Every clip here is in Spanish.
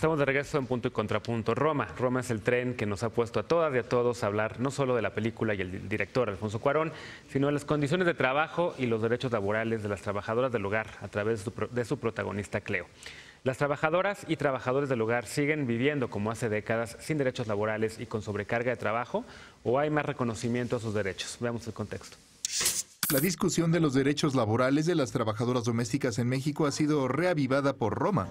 Estamos de regreso en Punto y Contrapunto. Roma. Roma es el tren que nos ha puesto a todas y a todos a hablar no solo de la película y el director Alfonso Cuarón, sino de las condiciones de trabajo y los derechos laborales de las trabajadoras del hogar a través de su protagonista Cleo. Las trabajadoras y trabajadores del hogar siguen viviendo como hace décadas sin derechos laborales y con sobrecarga de trabajo, ¿o hay más reconocimiento a sus derechos? Veamos el contexto. La discusión de los derechos laborales de las trabajadoras domésticas en México ha sido reavivada por Roma.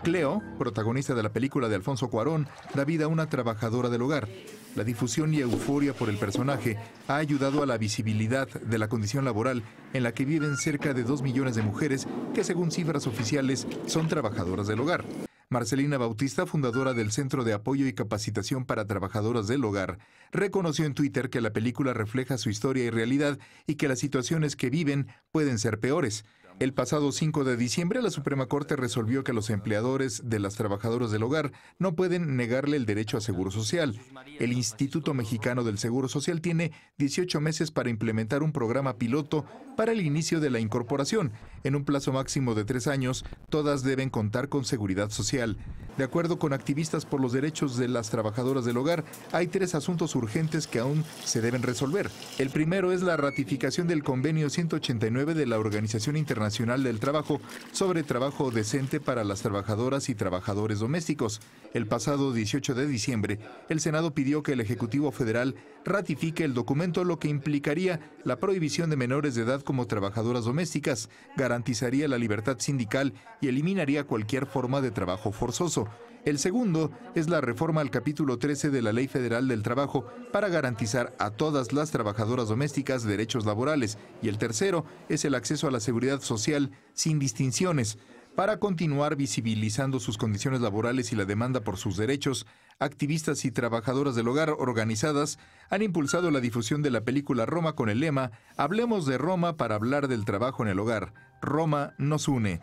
Cleo, protagonista de la película de Alfonso Cuarón, da vida a una trabajadora del hogar. La difusión y euforia por el personaje ha ayudado a la visibilidad de la condición laboral en la que viven cerca de 2 millones de mujeres que, según cifras oficiales, son trabajadoras del hogar. Marcelina Bautista, fundadora del Centro de Apoyo y Capacitación para Trabajadoras del Hogar, reconoció en Twitter que la película refleja su historia y realidad y que las situaciones que viven pueden ser peores. El pasado 5 de diciembre, la Suprema Corte resolvió que los empleadores de las trabajadoras del hogar no pueden negarle el derecho a seguro social. El Instituto Mexicano del Seguro Social tiene 18 meses para implementar un programa piloto para el inicio de la incorporación. En un plazo máximo de 3 años, todas deben contar con seguridad social. De acuerdo con activistas por los derechos de las trabajadoras del hogar, hay 3 asuntos urgentes que aún se deben resolver. El primero es la ratificación del Convenio 189 de la Organización Internacional del Trabajo sobre trabajo decente para las trabajadoras y trabajadores domésticos. El pasado 18 de diciembre, el Senado pidió que el Ejecutivo Federal ratifique el documento, lo que implicaría la prohibición de menores de edad como trabajadoras domésticas, garantizaría la libertad sindical y eliminaría cualquier forma de trabajo forzoso. El segundo es la reforma al capítulo 13 de la Ley Federal del Trabajo para garantizar a todas las trabajadoras domésticas derechos laborales. Y el tercero es el acceso a la seguridad social sin distinciones. Para continuar visibilizando sus condiciones laborales y la demanda por sus derechos, activistas y trabajadoras del hogar organizadas han impulsado la difusión de la película Roma con el lema "Hablemos de Roma para hablar del trabajo en el hogar. Roma nos une".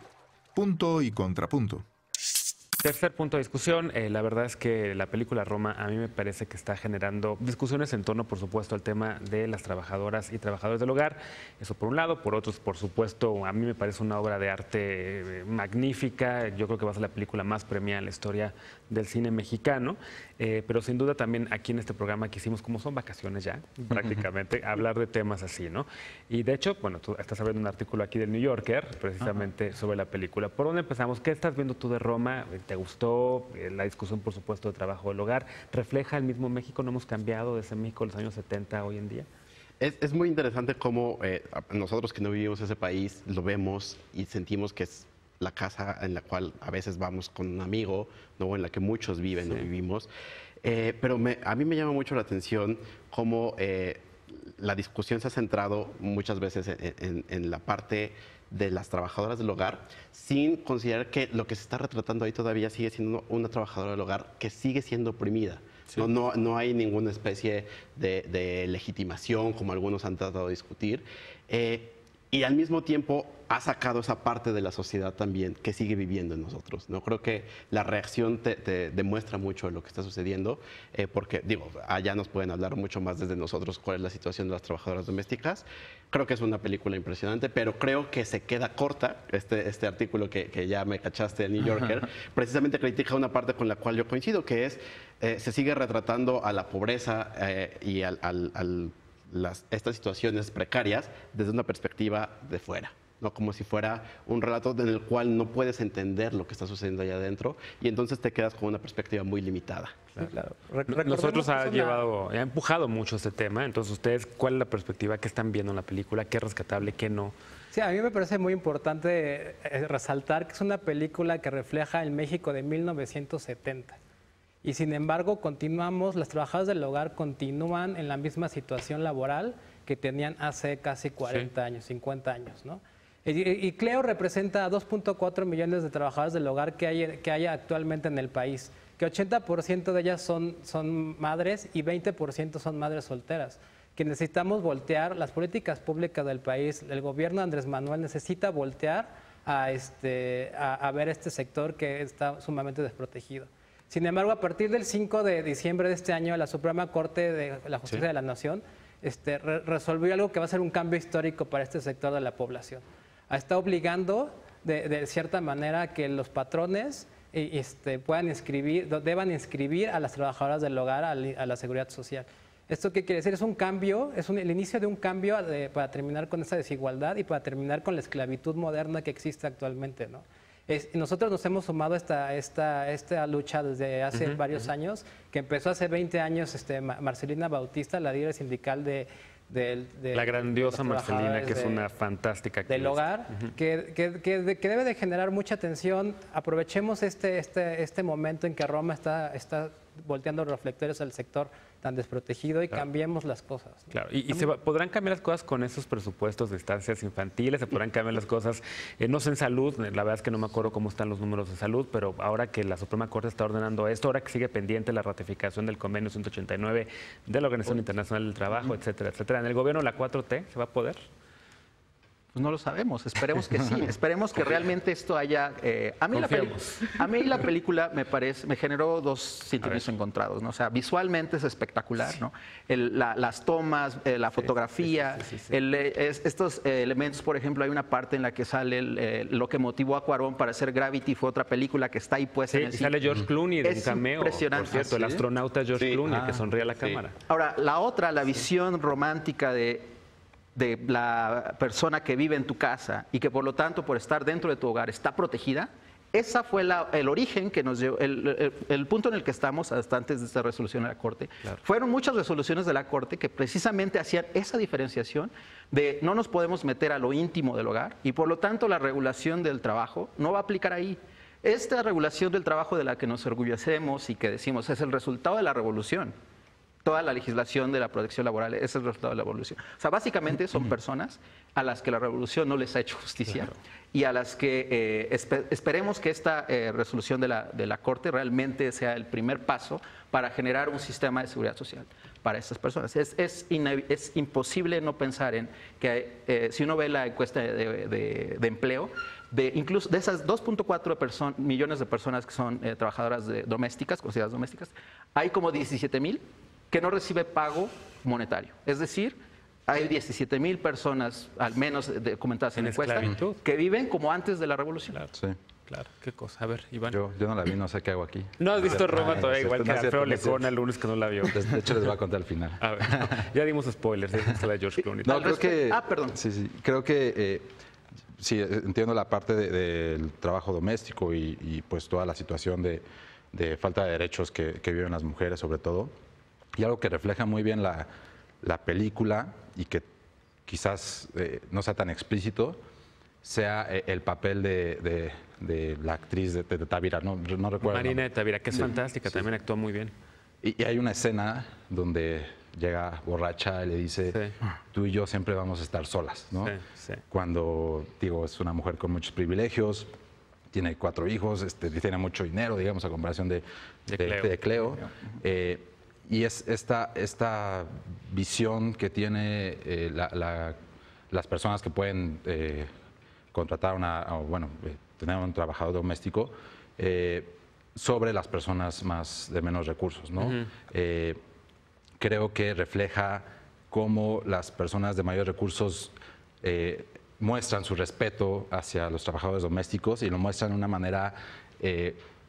Punto y contrapunto. Tercer punto de discusión, la verdad es que la película Roma a mí me parece que está generando discusiones en torno, por supuesto, al tema de las trabajadoras y trabajadores del hogar. Eso por un lado. Por otro, por supuesto, a mí me parece una obra de arte magnífica. Yo creo que va a ser la película más premiada en la historia del cine mexicano. Pero sin duda también aquí en este programa quisimos, como son vacaciones ya, prácticamente, hablar de temas así, ¿no? Y de hecho, bueno, tú estás abriendo un artículo aquí del New Yorker, precisamente sobre la película. ¿Por dónde empezamos? ¿Qué estás viendo tú de Roma? ¿Te gustó? La discusión, por supuesto, de trabajo del hogar. ¿Refleja el mismo México? ¿No hemos cambiado desde México de los años 70 hoy en día? Es muy interesante cómo nosotros que no vivimos ese país lo vemos y sentimos que es la casa en la cual a veces vamos con un amigo, ¿no? En la que muchos viven o vivimos. Pero a mí me llama mucho la atención cómo la discusión se ha centrado muchas veces en la parte de las trabajadoras del hogar, sin considerar que lo que se está retratando ahí todavía sigue siendo una trabajadora del hogar que sigue siendo oprimida. Sí. No hay ninguna especie de legitimación, como algunos han tratado de discutir. Y al mismo tiempo ha sacado esa parte de la sociedad también que sigue viviendo en nosotros, ¿no? Creo que la reacción te demuestra mucho de lo que está sucediendo, porque, digo, allá nos pueden hablar mucho más desde nosotros cuál es la situación de las trabajadoras domésticas. Creo que es una película impresionante, pero creo que se queda corta. Este artículo que ya me cachaste de New Yorker, precisamente critica una parte con la cual yo coincido, que es, se sigue retratando a la pobreza y estas situaciones precarias desde una perspectiva de fuera, ¿no? Como si fuera un relato en el cual no puedes entender lo que está sucediendo allá adentro y entonces te quedas con una perspectiva muy limitada. Claro. Nosotros ha empujado mucho este tema. Entonces, ustedes, ¿cuál es la perspectiva que están viendo en la película? ¿Qué es rescatable, qué no? Sí, a mí me parece muy importante resaltar que es una película que refleja el México de 1970. Y sin embargo, las trabajadoras del hogar continúan en la misma situación laboral que tenían hace casi 40 años, 50 años, ¿no? Y Cleo representa a 2.4 millones de trabajadoras del hogar que hay actualmente en el país, que 80% de ellas son madres y 20% son madres solteras, que necesitamos voltear las políticas públicas del país. El gobierno de Andrés Manuel necesita voltear a ver este sector que está sumamente desprotegido. Sin embargo, a partir del 5 de diciembre de este año, la Suprema Corte de la Justicia de la Nación resolvió algo que va a ser un cambio histórico para este sector de la población. Está obligando, de cierta manera, que los patrones deban inscribir a las trabajadoras del hogar a la seguridad social. ¿Esto qué quiere decir? Es un cambio, el inicio de un cambio para terminar con esa desigualdad y para terminar con la esclavitud moderna que existe actualmente, ¿no? Nosotros nos hemos sumado a esta lucha desde hace varios años, que empezó hace 20 años Marcelina Bautista, la líder sindical de la grandiosa Marcelina, que es una fantástica actriz. Del hogar, que debe de generar mucha atención. Aprovechemos este momento en que Roma está volteando los reflectores al sector tan desprotegido y cambiemos las cosas, ¿no? Claro, y podrán cambiar las cosas con esos presupuestos de estancias infantiles, se podrán cambiar las cosas, no sé en salud, la verdad es que no me acuerdo cómo están los números de salud, pero ahora que la Suprema Corte está ordenando esto, ahora que sigue pendiente la ratificación del convenio 189 de la Organización Internacional del Trabajo, etcétera, etcétera, ¿en el gobierno la 4T se va a poder? Pues no lo sabemos, esperemos que sí, esperemos que realmente esto haya... a mí la película me generó dos sentimientos encontrados, ¿no? O sea, visualmente es espectacular, ¿no? Las tomas, la fotografía, estos elementos, por ejemplo, hay una parte en la que sale lo que motivó a Cuarón para hacer Gravity, fue otra película que está ahí puesta en el sale George Clooney de un cameo, impresionante. Por cierto, el astronauta George Clooney, que sonríe a la cámara. Ahora, la visión romántica de la persona que vive en tu casa y que por lo tanto por estar dentro de tu hogar está protegida, esa fue el origen que nos llevó, el punto en el que estamos hasta antes de esta resolución de la Corte. Claro. Fueron muchas resoluciones de la Corte que precisamente hacían esa diferenciación de no nos podemos meter a lo íntimo del hogar y por lo tanto la regulación del trabajo no va a aplicar ahí. Esta regulación del trabajo de la que nos orgullecemos y que decimos es el resultado de la revolución. Toda la legislación de la protección laboral es el resultado de la revolución. O sea, básicamente son personas a las que la revolución no les ha hecho justicia y a las que esperemos que esta resolución de la Corte realmente sea el primer paso para generar un sistema de seguridad social para estas personas. Es imposible no pensar en que si uno ve la encuesta de empleo, incluso de esas 2.4 millones de personas que son trabajadoras domésticas, consideradas domésticas, hay como 17,000 que no recibe pago monetario. Es decir, hay 17,000 personas, al menos documentadas en la encuesta, que viven como antes de la revolución. Claro, sí. Claro, qué cosa. A ver, Iván. Yo no la vi, no sé qué hago aquí. No has visto Roma todavía, igual que Alfredo Lecona el lunes que no la vio. De hecho, les voy a contar al final. A ver, ya dimos spoilers de la George Clooney. No, creo que... perdón. Sí, creo que... sí, entiendo la parte del trabajo doméstico y pues toda la situación de falta de derechos que viven las mujeres, sobre todo. Y algo que refleja muy bien la película y que quizás no sea tan explícito, sea el papel de la actriz de Tavira, no recuerdo. Marina de Tavira, que es fantástica, también actúa muy bien. Y hay una escena donde llega borracha y le dice, tú y yo siempre vamos a estar solas, ¿no? Cuando, digo, es una mujer con muchos privilegios, tiene 4 hijos, tiene mucho dinero, digamos, a comparación de Cleo. Y es esta visión que tiene las personas que pueden contratar tener un trabajador doméstico sobre las personas de menos recursos, ¿no? Creo que refleja cómo las personas de mayores recursos muestran su respeto hacia los trabajadores domésticos y lo muestran de una manera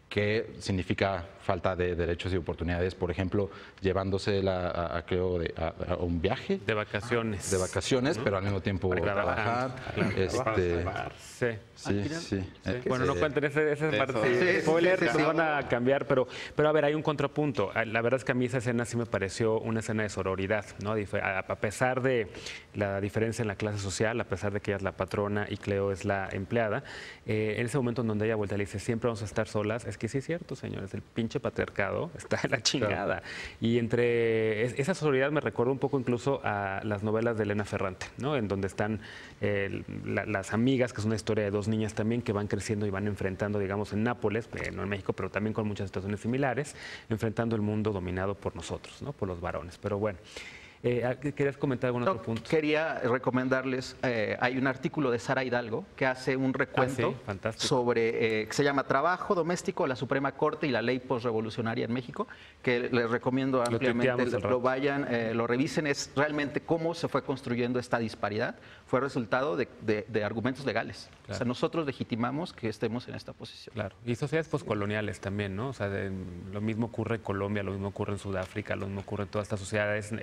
que significa falta de derechos y oportunidades, por ejemplo, llevándosela a un viaje. De vacaciones. De vacaciones, pero al mismo tiempo trabajar. Sí. Bueno, no cuenten esa parte. Spoiler, se van a cambiar, pero a ver, hay un contrapunto. La verdad es que a mí esa escena sí me pareció una escena de sororidad, ¿no? A pesar de la diferencia en la clase social, a pesar de que ella es la patrona y Cleo es la empleada, en ese momento en donde ella vuelta y le dice, siempre vamos a estar solas, es que sí es cierto, señores, el pinche patriarcado está en la chingada. Claro. Y entre esa sororidad me recuerda un poco incluso a las novelas de Elena Ferrante, ¿no? En donde están las amigas, que es una historia de 2 niñas también que van creciendo y van enfrentando, digamos, en Nápoles, no en México, pero también con muchas situaciones similares, enfrentando el mundo dominado por nosotros, ¿no? Por los varones. Pero bueno. ¿Querías comentar algún otro punto? Quería recomendarles, hay un artículo de Sara Hidalgo que hace un recuento sobre, que se llama Trabajo Doméstico, la Suprema Corte y la Ley Postrevolucionaria en México, que les recomiendo ampliamente lo vayan, lo revisen. Es realmente cómo se fue construyendo esta disparidad. Fue resultado de argumentos legales. Claro. O sea, nosotros legitimamos que estemos en esta posición. Claro. Y sociedades postcoloniales también, ¿no? O sea, lo mismo ocurre en Colombia, lo mismo ocurre en Sudáfrica, lo mismo ocurre en todas estas sociedades,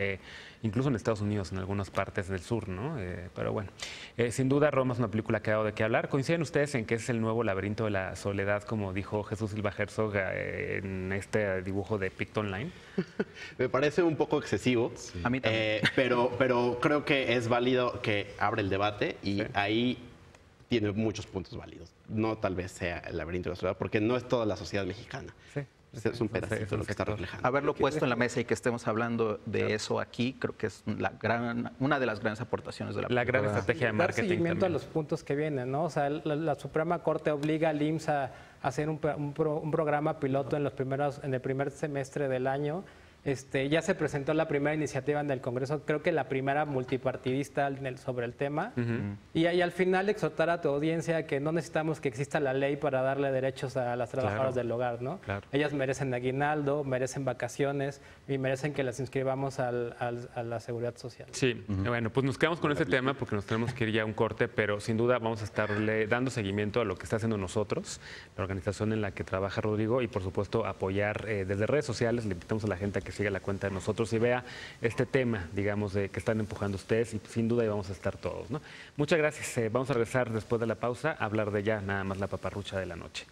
incluso en Estados Unidos, en algunas partes del sur, ¿no? Pero bueno, sin duda Roma es una película que ha dado de qué hablar. ¿Coinciden ustedes en que es el nuevo laberinto de la soledad, como dijo Jesús Silva Herzog en este dibujo de Picton Line? Me parece un poco excesivo. Sí. A mí también. Pero creo que es válido que abre el debate y ahí tiene muchos puntos válidos. No tal vez sea el laberinto de la soledad, porque no es toda la sociedad mexicana. Sí. Es un pedacito lo que está reflejando. Haberlo puesto en la mesa y que estemos hablando de eso aquí, creo que es una de las grandes aportaciones de la película. La gran estrategia de marketing. Dar seguimiento también a los puntos que vienen, ¿no? O sea, la Suprema Corte obliga al IMSS a hacer un programa piloto en el primer semestre del año. Ya se presentó la primera iniciativa en el Congreso, creo que la primera multipartidista sobre el tema, y al final exhortar a tu audiencia que no necesitamos que exista la ley para darle derechos a las trabajadoras del hogar, ¿no? Claro. Ellas merecen aguinaldo, merecen vacaciones y merecen que las inscribamos a la seguridad social. Sí, bueno, pues nos quedamos con ese tema porque nos tenemos que ir ya a un corte, pero sin duda vamos a estarle dando seguimiento a lo que está haciendo nosotros, la organización en la que trabaja Rodrigo, y por supuesto apoyar desde redes sociales. Le invitamos a la gente a que siga la cuenta de nosotros y vea este tema, digamos, de que están empujando ustedes, y sin duda ahí vamos a estar todos, ¿no? Muchas gracias. Vamos a regresar después de la pausa a hablar de ya nada más la paparrucha de la noche.